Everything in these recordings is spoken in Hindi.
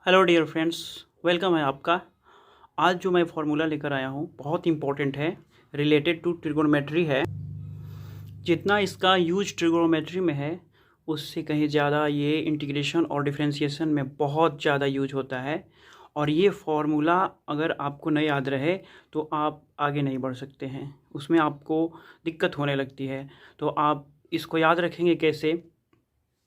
हेलो डियर फ्रेंड्स, वेलकम है आपका। आज जो मैं फार्मूला लेकर आया हूँ बहुत इंपॉर्टेंट है, रिलेटेड टू ट्रिगोनोमेट्री है। जितना इसका यूज ट्रिगोनोमेट्री में है उससे कहीं ज़्यादा ये इंटीग्रेशन और डिफरेंशिएशन में बहुत ज़्यादा यूज होता है। और ये फार्मूला अगर आपको नहीं याद रहे तो आप आगे नहीं बढ़ सकते हैं, उसमें आपको दिक्कत होने लगती है। तो आप इसको याद रखेंगे कैसे,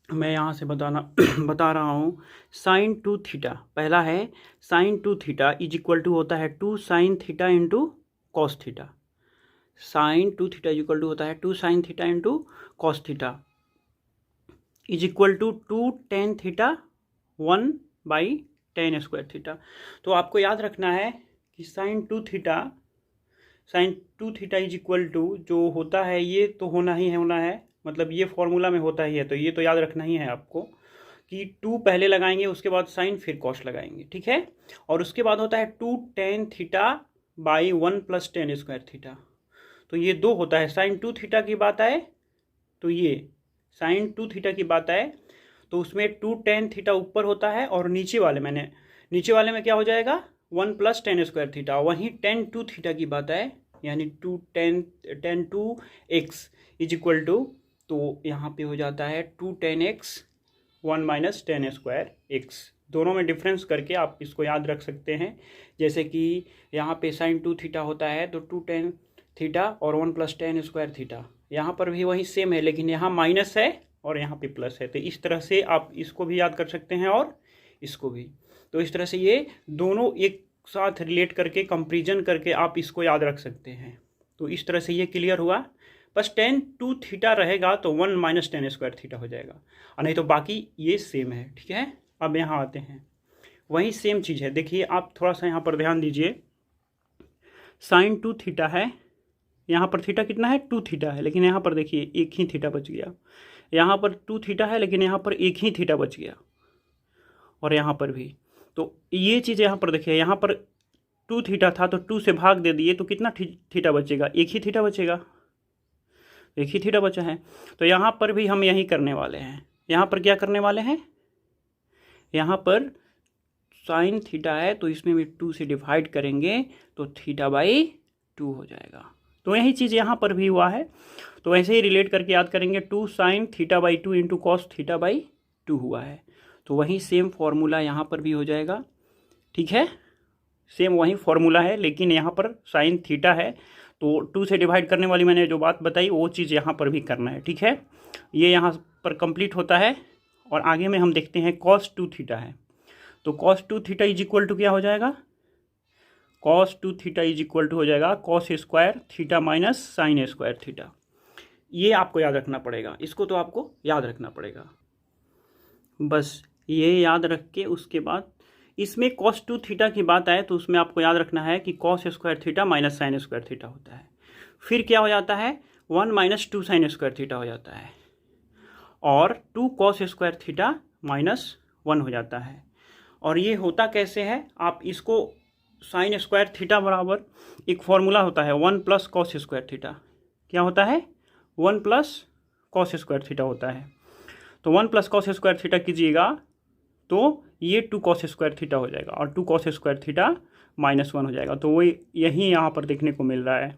मैं यहाँ से बताना बता रहा हूँ। साइन टू थीटा, पहला है sine two theta is equal to होता है two sine theta into cos theta. Sine two theta is equal to होता है two sine theta into cos theta is equal to two tan theta 1/10² theta. तो आपको याद रखना है कि sine two theta is equal to जो होता है ये तो होना ही होना है, मतलब ये फॉर्मूला में होता ही है, तो ये तो याद रखना ही है आपको कि टू पहले लगाएंगे, उसके बाद साइन, फिर कॉस लगाएंगे, ठीक है। और उसके बाद होता है two tan theta by 1+10² theta. तो ये दो होता है। साइन टू थीटा की बात आए तो ये साइन टू थीटा की बात आए तो उसमें टू टेन थीटा ऊपर होता है और नीचे वाले में क्या हो जाएगा 1+10² थीटा। वहीं टेन टू थीटा की बात आए यानी tan two x is equal to, तो यहाँ पे हो जाता है टू टेन एक्स 1 - 10² दोनों में डिफरेंस करके आप इसको याद रख सकते हैं। जैसे कि यहाँ पे साइन टू थीटा होता है तो टू टेन थीटा और 1+10² थीटा। यहाँ पर भी वही सेम है, लेकिन यहाँ माइनस है और यहाँ पे प्लस है। तो इस तरह से आप इसको भी याद कर सकते हैं और इसको भी। तो इस तरह से ये दोनों एक साथ रिलेट करके कंपेरिजन करके आप इसको याद रख सकते हैं। तो इस तरह से ये क्लियर हुआ। बस टेन टू थीटा रहेगा तो 1 - 10² थीटा हो जाएगा, और नहीं तो बाकी ये सेम है, ठीक है। अब यहाँ आते हैं, वही सेम चीज़ है। देखिए आप थोड़ा सा यहाँ पर ध्यान दीजिए। साइन टू थीटा है, यहाँ पर थीटा कितना है 2 थीटा है, लेकिन यहाँ पर देखिए एक ही थीटा बच गया। यहाँ पर 2 थीटा है लेकिन यहाँ पर एक ही थीटा बच गया, और यहाँ पर भी। तो ये चीज़ यहाँ पर देखिए, यहाँ पर 2 थीटा था तो 2 से भाग दे दिए तो कितना थीटा बचेगा, एक ही थीटा बचेगा, एक ही थीटा बचा है। तो यहाँ पर भी हम यही करने वाले हैं। यहाँ पर क्या करने वाले हैं, यहाँ पर साइन थीटा है तो इसमें भी 2 से डिवाइड करेंगे तो θ/2 हो जाएगा। तो यही चीज़ यहाँ पर भी हुआ है। तो ऐसे ही रिलेट करके याद करेंगे, 2 sin θ/2 इंटू कॉस θ/2 हुआ है। तो वही सेम फॉर्मूला यहाँ पर भी हो जाएगा, ठीक है। सेम वही फॉर्मूला है, लेकिन यहाँ पर साइन थीटा है तो 2 से डिवाइड करने वाली मैंने जो बात बताई वो चीज़ यहाँ पर भी करना है, ठीक है। ये यहाँ पर कंप्लीट होता है। और आगे में हम देखते हैं cos 2 थीटा है, तो cos 2 theta is equal to क्या हो जाएगा, cos 2 theta is equal to हो जाएगा cos² theta minus sin² theta. ये आपको याद रखना पड़ेगा, इसको तो आपको याद रखना पड़ेगा। बस ये याद रख के उसके बाद इसमें cos 2 थीटा की बात आए तो उसमें आपको याद रखना है कि cos² theta minus sin² theta होता है। फिर क्या हो जाता है 1 - 2 sin² थीटा हो जाता है, और 2 cos² थीटा -1 हो जाता है। और ये होता कैसे है, आप इसको sin² थीटा बराबर एक फॉर्मूला होता है 1 + cos² थीटा। क्या होता है 1 + cos² थीटा होता है। तो 1 + cos² थीटा कीजिएगा तो ये 2 cos² थीटा हो जाएगा, और 2 cos² थीटा -1 हो जाएगा। तो वही यही यहाँ पर देखने को मिल रहा है।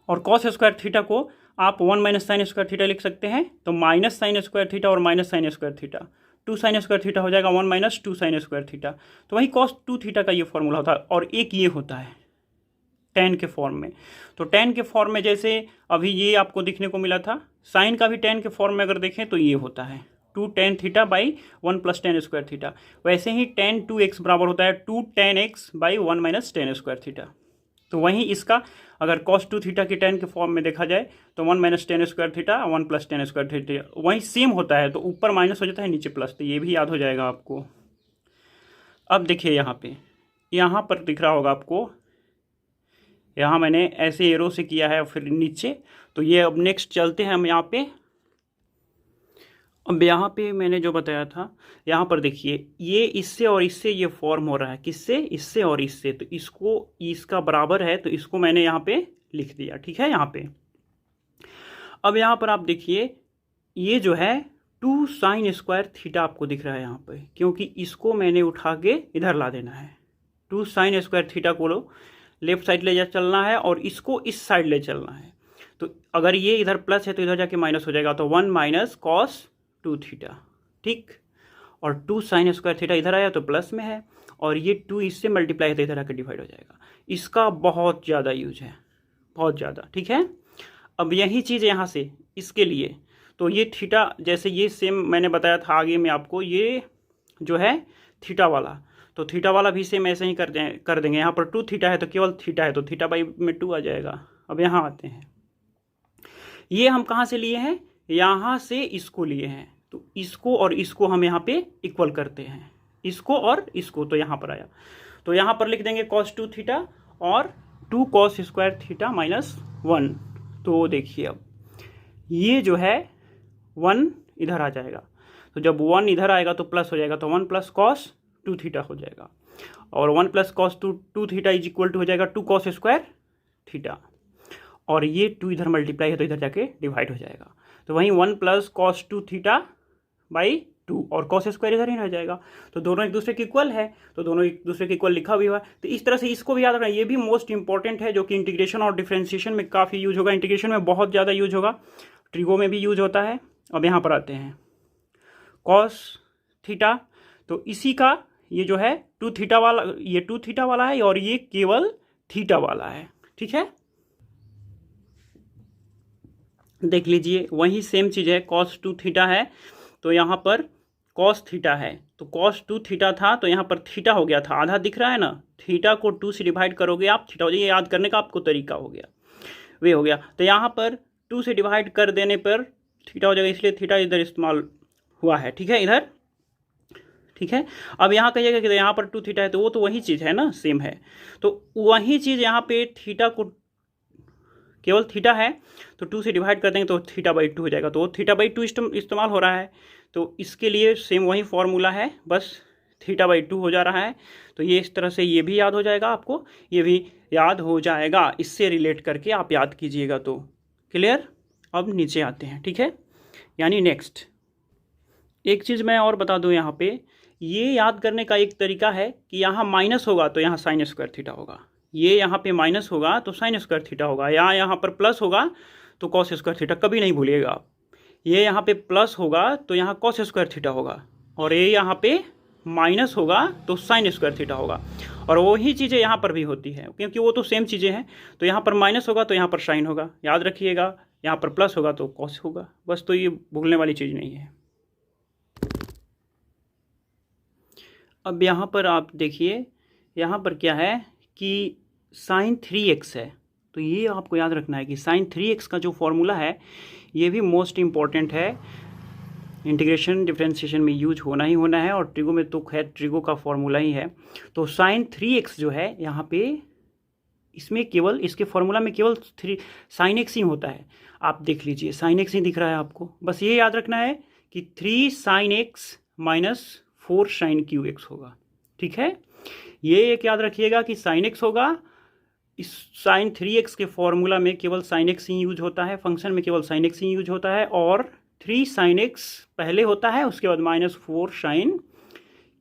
और cos² थीटा को आप 1 - sin² थीटा लिख सकते हैं, तो माइनस sin² थीटा और minus sin² theta, 2 sin² theta हो जाएगा 1 - 2 sin² थीटा। तो वही cos 2 थीटा का ये फॉर्मूला होता है। और एक ये होता है tan के फॉर्म में। तो tan के फॉर्म में जैसे अभी ये आपको दिखने को मिला था, साइन का भी tan के फॉर्म में अगर देखें तो ये होता है 2 tan theta by 1 + tan² theta. वैसे ही tan 2x बराबर होता है 2 tan x by 1 - tan² theta. तो वहीं इसका अगर cos 2 थीटा की tan के फॉर्म में देखा जाए तो 1 - tan² थीटा 1 + tan² थीटा वहीं सेम होता है। तो ऊपर माइनस हो जाता है, नीचे प्लस, तो ये भी याद हो जाएगा आपको। अब देखिए यहाँ पर दिख रहा होगा आपको, यहाँ मैंने ऐसे एरो से किया है फिर नीचे। तो ये अब नेक्स्ट चलते हैं हम यहाँ पे। अब यहाँ पे मैंने जो बताया था, यहाँ पर देखिए ये इससे और इससे ये फॉर्म हो रहा है, किससे, इससे और इससे। तो इसको इसका बराबर है तो इसको मैंने यहाँ पे लिख दिया, ठीक है। यहाँ पे अब यहाँ पर आप देखिए ये जो है 2 साइन स्क्वायर थीटा आपको दिख रहा है यहाँ पे, क्योंकि इसको मैंने उठा के इधर ला देना है। 2 साइन स्क्वायर थीटा को लेफ्ट साइड ले जा चलना है और इसको इस साइड ले चलना है। तो अगर ये इधर प्लस है तो इधर जाके माइनस हो जाएगा, तो 1 माइनस कॉस 2 थीटा, ठीक। और 2 साइन स्क्वायर थीटा इधर आया तो प्लस में है, और ये 2 इससे मल्टीप्लाई है तो इधर आकर डिवाइड हो जाएगा। इसका बहुत ज़्यादा यूज है, बहुत ज़्यादा, ठीक है। अब यही चीज़ यहाँ से इसके लिए, तो ये थीटा जैसे ये सेम मैंने बताया था आगे में आपको, ये जो है थीटा वाला, तो थीटा वाला भी सेम ऐसे ही कर देंगे। यहाँ पर 2 थीटा है तो केवल थीटा है तो थीटा बाई में 2 आ जाएगा। अब यहाँ आते हैं, ये हम कहाँ से लिए हैं, यहाँ से इसको लिए हैं, तो इसको और इसको हम यहाँ पे इक्वल करते हैं, इसको और इसको, तो यहाँ पर आया। तो यहाँ पर लिख देंगे cos 2 थीटा और 2 cos स्क्वायर थीटा माइनस 1। तो देखिए अब ये जो है 1 इधर आ जाएगा, तो जब 1 इधर आएगा तो प्लस हो जाएगा, तो 1 प्लस कॉस 2 थीटा हो जाएगा, और 1 plus cos 2 theta is equal to हो जाएगा 2 cos स्क्वायर थीटा, और ये 2 इधर मल्टीप्लाई है तो इधर जाके डिवाइड हो जाएगा। तो वहीं 1 प्लस कॉस 2 थीटा बाई 2 और कॉस स्क्वायर इधर ही रह जाएगा, तो दोनों एक दूसरे के इक्वल है, तो दोनों एक दूसरे के इक्वल लिखा भी हुआ है। तो इस तरह से इसको भी याद रखना, ये भी मोस्ट इंपॉर्टेंट है, जो कि इंटीग्रेशन और डिफरेंशिएशन में काफ़ी यूज होगा। इंटीग्रेशन में बहुत ज़्यादा यूज होगा, ट्रिगो में भी यूज होता है। अब यहाँ पर आते हैं कॉस थीटा, तो इसी का ये जो है 2 थीटा वाला, ये 2 थीटा वाला है और ये केवल थीटा वाला है, ठीक है। देख लीजिए वही सेम चीज़ है, cos 2 थीटा है तो यहाँ पर cos थीटा है, तो cos 2 थीटा था तो यहाँ पर थीटा हो गया था, आधा दिख रहा है ना, थीटा को 2 से डिवाइड करोगे आप, थीटा हो जाएगा। ये याद करने का आपको तरीका हो गया, वे हो गया। तो यहाँ पर 2 से डिवाइड कर देने पर थीटा हो जाएगा, इसलिए थीटा इधर इस्तेमाल हुआ है, ठीक है, इधर, ठीक है। अब यहाँ कहिएगा कि यहाँ पर 2 थीटा है, तो वो तो वही चीज़ है ना, सेम है, तो वही चीज़ यहाँ पे थीटा को केवल थीटा है तो 2 से डिवाइड कर देंगे तो थीटा बाई 2 हो जाएगा, तो वो थीटा बाई 2 इस्तेमाल हो रहा है, तो इसके लिए सेम वही फॉर्मूला है, बस थीटा बाई 2 हो जा रहा है। तो ये इस तरह से ये भी याद हो जाएगा आपको, ये भी याद हो जाएगा, इससे रिलेट करके आप याद कीजिएगा। तो क्लियर। अब नीचे आते हैं, ठीक है, यानी नेक्स्ट एक चीज़ मैं और बता दूं, यहाँ पे ये याद करने का एक तरीका है कि यहाँ माइनस होगा तो यहाँ साइन स्क्वायर थीटा होगा, ये यहाँ पे माइनस होगा तो साइन स्क्वायर थीटा होगा, यहाँ पर प्लस होगा तो कॉस स्क्वायर थीटा, कभी नहीं भूलिएगा आप। ये यहाँ पे प्लस होगा तो यहाँ कॉस स्क्वायर थीटा होगा, और ये यहाँ पे माइनस होगा तो साइन स्क्वायर थीटा होगा, और वही चीज़ें यहाँ पर भी होती है, क्योंकि वो तो सेम चीज़ें हैं। तो यहाँ पर माइनस होगा तो यहाँ पर साइन होगा, याद रखिएगा, यहाँ पर प्लस होगा तो कॉस होगा, बस। तो ये भूलने वाली चीज़ नहीं है। अब यहाँ पर आप देखिए, यहाँ पर क्या है कि साइन 3x है, तो ये आपको याद रखना है कि साइन 3x का जो फॉर्मूला है ये भी मोस्ट इम्पॉर्टेंट है, इंटीग्रेशन डिफरेंशिएशन में यूज होना ही होना है, और ट्रिगो में तो खैर ट्रिगो का फॉर्मूला ही है। तो साइन 3x जो है यहाँ पे, इसमें केवल इसके फॉर्मूला में केवल साइन x ही होता है। आप देख लीजिए साइन x ही दिख रहा है आपको, बस ये याद रखना है कि 3 sine x minus 4 sine cube x होगा, ठीक है। ये एक याद रखिएगा कि साइन x होगा, इस साइन 3x के फॉर्मूला में केवल साइन x ही यूज होता है, फंक्शन में केवल साइन x ही यूज होता है, और 3 साइन x पहले होता है, उसके बाद माइनस 4 साइन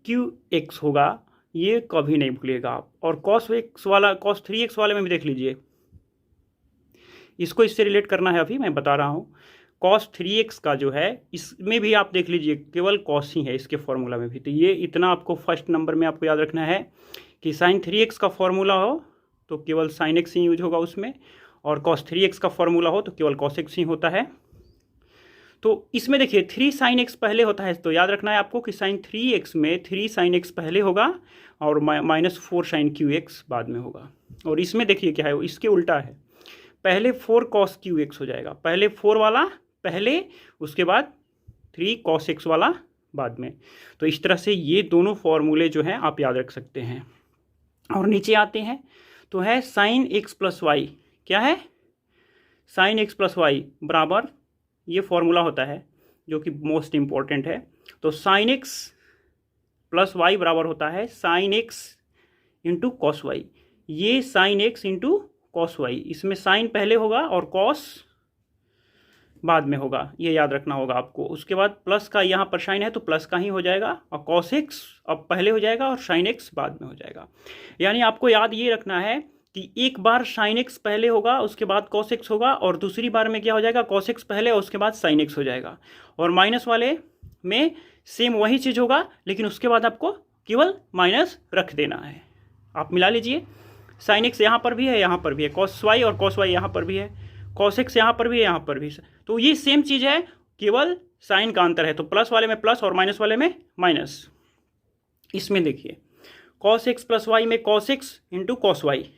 क्यू एक्स होगा, ये कभी नहीं भूलिएगा आप। और कॉस x वाला, कॉस 3x वाले में भी देख लीजिए, इसको इससे रिलेट करना है, अभी मैं बता रहा हूँ। कॉस 3x का जो है इसमें भी आप देख लीजिए केवल कॉस ही है इसके फॉर्मूला में भी। तो ये इतना आपको फर्स्ट नंबर में आपको याद रखना है कि साइन 3x का फॉर्मूला हो तो केवल साइन x ही यूज होगा उसमें, और कॉस 3x का फॉर्मूला हो तो केवल कॉस x ही होता है। तो इसमें देखिए 3 साइन x पहले होता है, तो याद रखना है आपको कि साइन 3x में 3 साइन x पहले होगा और माइनस 4 साइन क्यू एक्स बाद में होगा। और इसमें देखिए क्या है, इसके उल्टा है, पहले 4 कॉस क्यू एक्स हो जाएगा, पहले 4 वाला पहले, उसके बाद 3 कॉस x वाला बाद में। तो इस तरह से ये दोनों फॉर्मूले जो हैं आप याद रख सकते हैं। और नीचे आते हैं तो है साइन x प्लस वाई, क्या है, साइन x प्लस वाई बराबर, ये फॉर्मूला होता है जो कि मोस्ट इम्पॉर्टेंट है। तो साइन x प्लस वाई बराबर होता है sine x into cos y, ये sine x into cos y, इसमें साइन पहले होगा और कॉस बाद में होगा, ये याद रखना होगा आपको। उसके बाद प्लस का यहाँ पर साइन है तो प्लस का ही हो जाएगा, और कॉस एक्स अब पहले हो जाएगा और साइन एक्स बाद में हो जाएगा। यानी आपको याद ये रखना है कि एक बार साइन एक्स पहले होगा, उसके बाद कॉस एक्स होगा, और दूसरी बार में क्या हो जाएगा, कॉस एक्स पहले और उसके बाद साइन एक्स हो जाएगा। और माइनस वाले में सेम वही चीज़ होगा, लेकिन उसके बाद आपको केवल माइनस रख देना है। आप मिला लीजिए, साइन एक्स यहाँ पर भी है, यहाँ पर भी है, कॉस वाई और कॉस वाई यहाँ पर भी है, कॉस एक्स यहाँ पर भी है, यहाँ पर भी। तो ये सेम चीज़ है, केवल साइन का अंतर है। तो प्लस वाले में प्लस और माइनस वाले में माइनस। इसमें देखिए कॉस एक्स प्लस वाई में cos x into cos y,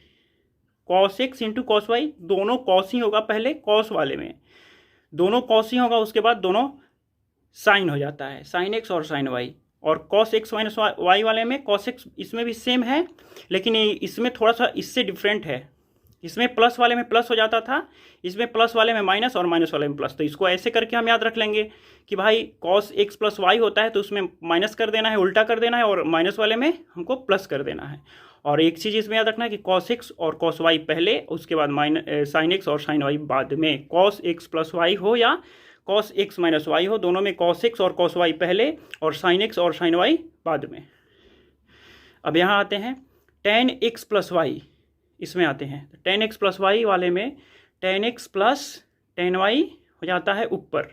cos x into cos y, दोनों कॉस ही होगा पहले, कॉस वाले में दोनों कॉस ही होगा, उसके बाद दोनों साइन हो जाता है, साइन एक्स और साइन वाई। और कॉस एक्स माइनस वाई वाले में कॉस एक्स, इसमें भी सेम है, लेकिन इसमें थोड़ा सा इससे डिफरेंट है। इसमें प्लस वाले में प्लस हो जाता था, इसमें प्लस वाले में माइनस और माइनस वाले में प्लस। तो इसको ऐसे करके हम याद रख लेंगे कि भाई कॉस एक्स प्लस वाई होता है तो उसमें माइनस कर देना है, उल्टा कर देना है, और माइनस वाले में हमको प्लस कर देना है। और एक चीज़ इसमें याद रखना है कि कॉस एक्स और कॉस वाई पहले, उसके बाद साइन एक्स और साइन वाई बाद में। कॉस एक्स प्लस वाई हो या कॉस एक्स माइनस वाई हो, दोनों में कॉस एक्स और कॉस वाई पहले और साइन एक्स और साइन वाई बाद में। अब यहाँ आते हैं टेन एक्स प्लस वाई, इसमें आते हैं टेन एक्स प्लस वाई वाले में tan x plus tan y हो जाता है ऊपर,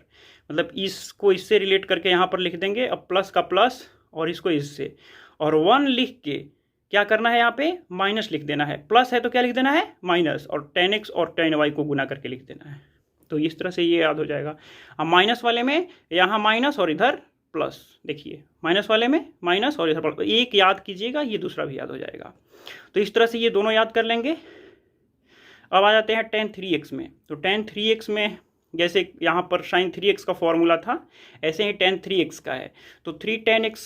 मतलब इसको इससे रिलेट करके यहाँ पर लिख देंगे। अब प्लस का प्लस और इसको इससे, और 1 लिख के क्या करना है, यहाँ पे माइनस लिख देना है। प्लस है तो क्या लिख देना है, माइनस, और टेन एक्स और टेन वाई को गुना करके लिख देना है। तो इस तरह से ये याद हो जाएगा। अब माइनस वाले में यहाँ माइनस और इधर प्लस, देखिए माइनस वाले में माइनस और इधर प्लस, एक याद कीजिएगा, ये दूसरा भी याद हो जाएगा। तो इस तरह से ये दोनों याद कर लेंगे। अब आ जाते हैं tan 3x में। तो tan 3x में जैसे यहाँ पर sin 3x का फॉर्मूला था, ऐसे ही tan 3x का है। तो 3 tan x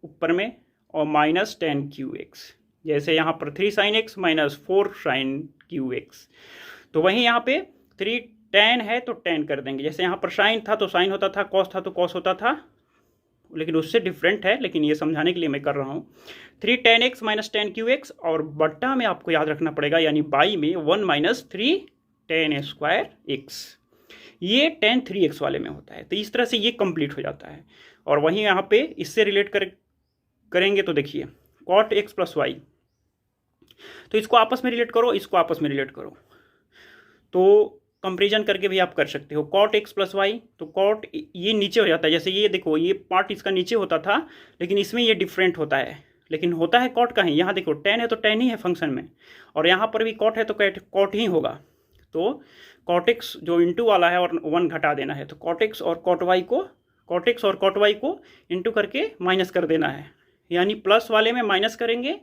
ऊपर में और माइनस tan qx, जैसे यहाँ पर 3 sin x minus 4 sin qx। तो वहीं यहाँ पे 3 tan है तो tan कर देंगे, जैसे यहाँ पर sin था तो sin होता था, cos था तो cos होता था, लेकिन उससे डिफरेंट है, लेकिन ये समझाने के लिए मैं कर रहा हूँ। 3 tan x minus tan qx, और बट्टा में आपको याद रखना पड़ेगा, यानी बाई में 1 माइनस 3 tan स्क्वायर x, ये tan 3x वाले में होता है। तो इस तरह से ये कंप्लीट हो जाता है। और वहीं यहाँ पे इससे रिलेट करेंगे तो देखिए cot x प्लस वाई, तो इसको आपस में रिलेट करो, इसको आपस में रिलेट करो, तो कंपेरिजन करके भी आप कर सकते हो। कॉट एक्स प्लस वाई, तो कॉट ये नीचे हो जाता है, जैसे ये देखो ये पार्ट इसका नीचे होता था, लेकिन इसमें ये डिफरेंट होता है, लेकिन होता है कॉट का ही। यहाँ देखो टेन है तो टेन ही है फंक्शन में, और यहाँ पर भी कॉट है तो कॉट ही होगा। तो कॉट एक्स जो इंटू वाला है और 1 घटा देना है, तो कॉट एक्स और कॉट वाई को, कॉट एक्स और कॉट वाई को इंटू करके माइनस कर देना है, यानी प्लस वाले में माइनस करेंगे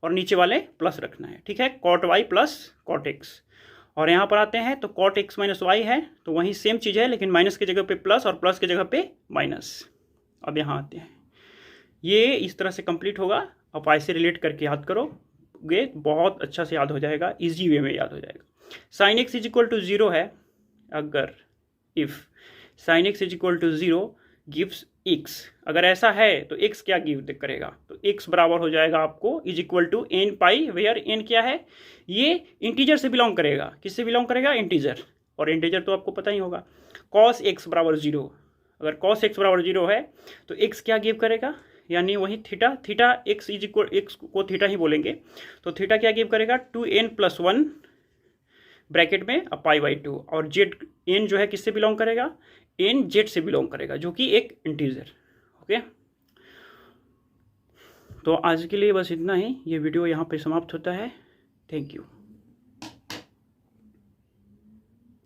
और नीचे वाले प्लस रखना है। ठीक है, cot y plus cot x. और यहाँ पर आते हैं तो कॉट एक्स माइनस वाई है, तो वहीं सेम चीज़ है, लेकिन माइनस की जगह पे प्लस और प्लस की जगह पे माइनस। अब यहाँ आते हैं, ये इस तरह से कंप्लीट होगा। अब ऐसे रिलेट करके याद करोगे, बहुत अच्छा से याद हो जाएगा, इजी वे में याद हो जाएगा। Sine x is equal to 0 है, अगर if sine x is equal to 0 gives x, अगर ऐसा है तो एक्स क्या गिव करेगा, तो एक्स बराबर हो जाएगा आपको is equal to n pi, where n क्या है, ये इंटीजर से बिलोंग करेगा। किससे बिलोंग करेगा, इंटीजर, और इंटीजर तो आपको पता ही होगा। कॉस एक्स बराबर 0, अगर कॉस एक्स बराबर 0 है तो एक्स क्या गिव करेगा, यानी वही theta, theta x is equal, x को थीटा ही बोलेंगे, तो थीटा क्या गिव करेगा 2n+1 ब्रैकेट में π/2, और जेड एन जो है किससे बिलोंग करेगा, एन जेड से बिलोंग करेगा, जो कि एक इंटीजर। ओके, तो आज के लिए बस इतना ही, ये वीडियो यहाँ पे समाप्त होता है। Thank you.